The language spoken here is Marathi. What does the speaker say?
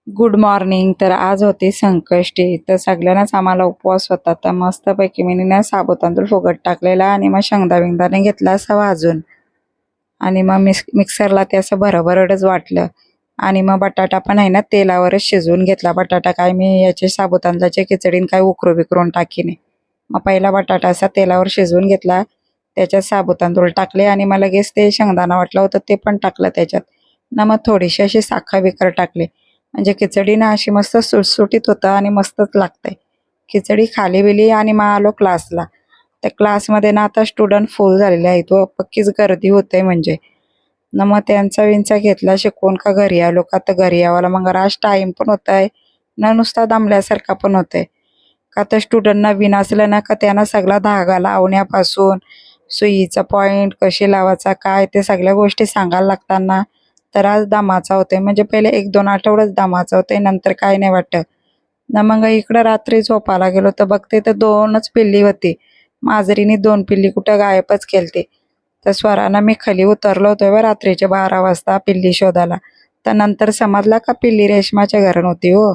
Good morning. तर आज होती संकष्टी, तर सगळ्यांनाच आम्हाला उपवास होता. तर मस्तपैकी मी ना साबुतांदूळ फुगट टाकलेला आणि मग शेंगदा बिंगदाने घेतला असं भाजून, आणि मग मिक्सरला ते असं भरभरटच वाटलं. आणि मग बटाटा पण आहे ना तेलावरच शिजवून घेतला. बटाटा काय मी याचे साबुतांदळाच्या खिचडीन काय उकरू बिकरून टाकीने. मग पहिला बटाटा असा तेलावर शिजवून घेतला, त्याच्यात साबुतांदूळ टाकले आणि मग लगेच ते शेंगदाणा वाटलं होतं ते पण टाकलं त्याच्यात. ना मग थोडीशी अशी साखर बिकर टाकली, म्हणजे खिचडी ना अशी मस्त सुटसुटीत होतं आणि मस्तच लागते. खिचडी खाली बिली आणि मग आलो क्लासला. त्या क्लासमध्ये ना आता स्टुडंट फुल झालेले आहेत व पक्कीच गर्दी होते म्हणजे. ना मग त्यांचा विंचा घेतला शिकवून का घरी आलो, का तर घरी यावाला मग राज टाईम पण होत आहे ना, नुसता दमल्यासारखा पण होतंय. का तर स्टुडंटना विनासलं ना का त्यांना सगळा धागा लावण्यापासून सुईचा पॉईंट कशी लावायचा काय ते सगळ्या गोष्टी सांगायला लागताना तर आज दमाचा होते. म्हणजे पहिले 1-2 आठवडेच दमाचा होते, नंतर काय नाही वाटत ना. मग इकडं रात्री झोपायला गेलो तर बघते तर 2च पिल्ली होती. माजरीने 2 पिल्ली कुठं गायबच केलती. तर स्वरानं मी खाली उतरलो होतो बा रात्रीचे 12 वाजता पिल्ली शोधायला. तर नंतर समजला का पिल्ली रेशमाच्या घरात होती हो.